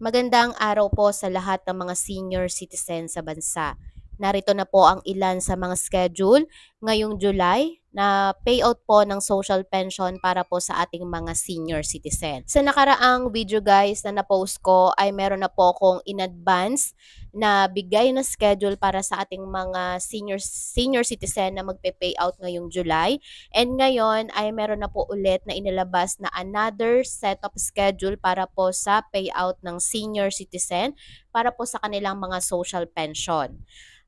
Magandang araw po sa lahat ng mga senior citizen sa bansa. Narito na po ang ilan sa mga schedule ngayong July na payout po ng social pension para po sa ating mga senior citizen. Sa nakaraang video guys na na-post ko ay meron na po akong in advance na bigay na schedule para sa ating mga senior citizen na magpe-payout ngayong July. And ngayon ay meron na po ulit na inilabas na another set of schedule para po sa payout ng senior citizen para po sa kanilang mga social pension.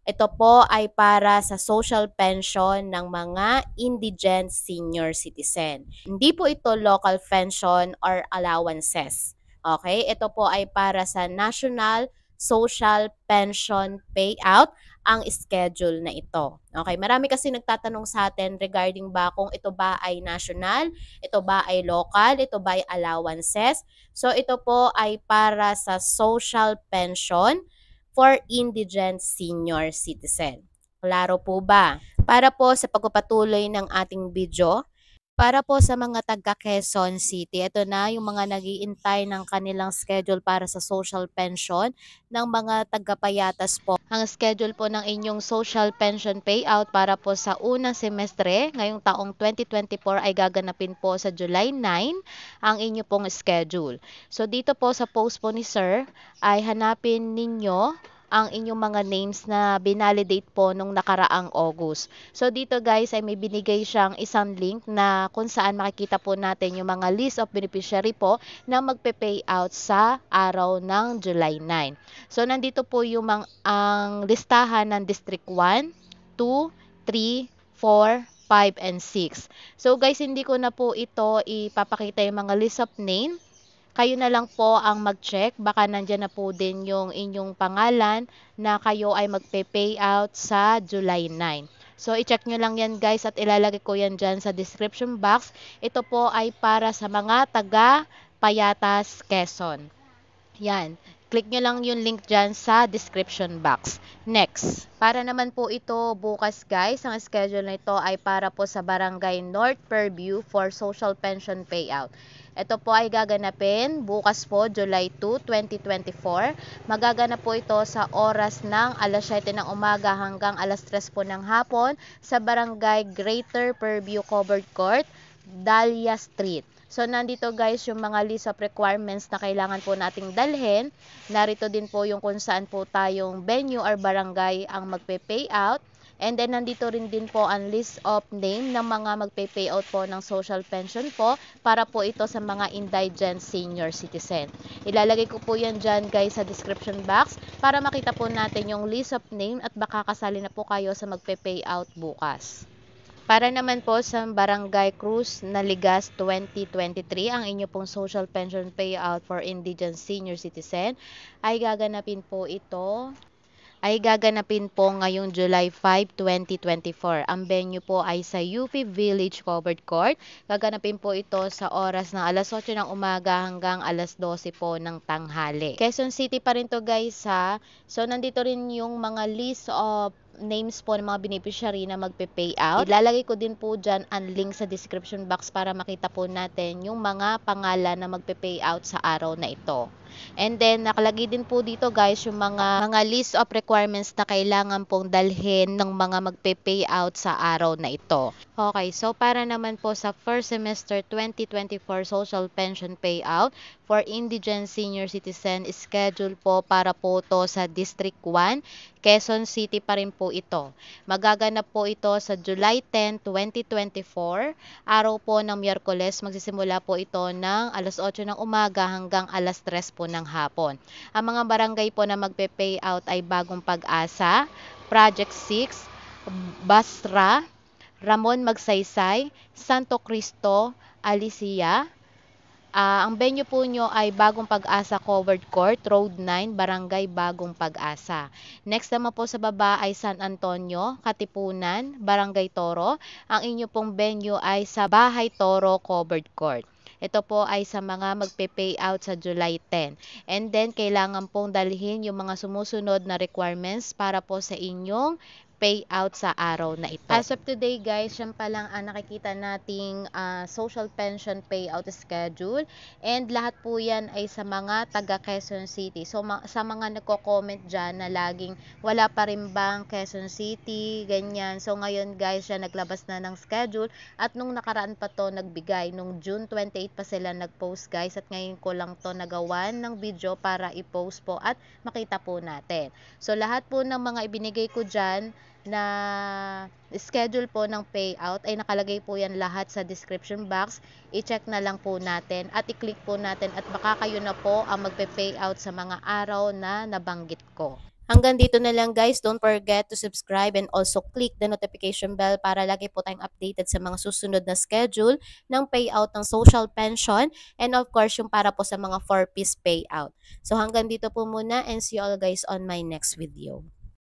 Ito po ay para sa social pension ng mga indigent senior citizen. Hindi po ito local pension or allowances. Okay? Ito po ay para sa National Social Pension Payout ang schedule na ito. Okay, marami kasi nagtatanong sa atin regarding ba kung ito ba ay national, ito ba ay local, ito ba ay allowances. So ito po ay para sa social pension for indigent senior citizen. Klaro po ba? Para po sa pagpapatuloy ng ating video, para po sa mga taga Quezon City, ito na yung mga nag-iintay ng kanilang schedule para sa social pension ng mga taga-Payatas po. Ang schedule po ng inyong social pension payout para po sa unang semestre ngayong taong 2024 ay gaganapin po sa July 9 ang inyo pong schedule. So dito po sa post po ni Sir ay hanapin ninyo ang inyong mga names na binalidate po nung nakaraang August. So dito guys ay may binigay siyang isang link na kung saan makikita po natin yung mga list of beneficiary po na magpe-payout sa araw ng July 9. So nandito po yung ang listahan ng District 1, 2, 3, 4, 5, and 6. So guys, hindi ko na po ito ipapakita yung mga list of name. Kayo na lang po ang mag-check. Baka nandyan na po din yung inyong pangalan na kayo ay magpe-payout sa July 9. So, i-check nyo lang yan guys at ilalagay ko yan dyan sa description box. Ito po ay para sa mga taga Payatas, Quezon. Yan. Click nyo lang yung link dyan sa description box. Next, para naman po ito bukas guys, ang schedule na ito ay para po sa Barangay North Purview for Social Pension Payout. Ito po ay gaganapin bukas po, July 2, 2024. Magaganap po ito sa oras ng alas 7 ng umaga hanggang alas 3 po ng hapon sa Barangay Greater Purview Covered Court, Dahlia Street. So, nandito guys yung mga list of requirements na kailangan po nating dalhin. Narito din po yung kung saan po tayong venue or barangay ang magpe-payout. And then, nandito rin din po ang list of name ng mga magpe-payout po ng social pension po para po ito sa mga indigent senior citizen. Ilalagay ko po yan dyan guys sa description box para makita po natin yung list of name at baka kasali na po kayo sa magpe-payout bukas. Para naman po sa Barangay Cruz Naligas 2023, ang inyo pong social pension payout for indigent senior citizen ay gaganapin po ngayong July 5, 2024. Ang venue po ay sa UP Village Covered Court. Gaganapin po ito sa oras ng alas 8 ng umaga hanggang alas 12 po ng tanghali. Quezon City pa rin to guys ha. So nandito rin yung mga list of names po ng mga beneficiary na magpe-payout. Ilalagay ko din po dyan ang link sa description box para makita po natin yung mga pangalan na magpe-payout sa araw na ito. And then, nakalagay din po dito guys yung mga list of requirements na kailangan pong dalhin ng mga magpe-payout sa araw na ito. Okay, so para naman po sa first semester 2024 social pension payout for indigent senior citizen schedule po para po to sa District 1, Quezon City pa rin po ito. Magaganap po ito sa July 10, 2024. Araw po ng Miyerkules, magsisimula po ito ng alas 8 ng umaga hanggang alas 3 po ng hapon. Ang mga barangay po na magpe-payout ay Bagong Pag-asa, Project 6, Basra, Ramon Magsaysay, Santo Cristo, Alicia. Ang venue po nyo ay Bagong Pag-asa Covered Court, Road 9, Barangay Bagong Pag-asa. Next naman po sa baba ay San Antonio, Katipunan, Barangay Toro. Ang inyo pong venue ay sa Bahay Toro Covered Court. Ito po ay sa mga magpe-payout sa July 10. And then, kailangan pong dalhin yung mga sumusunod na requirements para po sa inyong payout sa araw na ito. As of today guys, yan pa lang ang nakikita nating social pension payout schedule, and lahat po yan ay sa mga taga Quezon City. So sa mga nagko-comment dyan na laging wala pa rin bang Quezon City, ganyan. So ngayon guys, siya naglabas na ng schedule, at nung nakaraan pa to nagbigay, nung June 28 pa sila nagpost guys, at ngayon ko lang to nagawan ng video para i-post po at makita po natin. So lahat po ng mga ibinigay ko dyan na schedule po ng payout ay nakalagay po yan lahat sa description box. I-check na lang po natin at i-click po natin, at baka kayo na po ang magpe-payout sa mga araw na nabanggit ko. Hanggang dito na lang guys. Don't forget to subscribe and also click the notification bell para lagi po tayong updated sa mga susunod na schedule ng payout ng social pension, and of course yung para po sa mga 4-piece payout. So hanggang dito po muna, and see you all guys on my next video.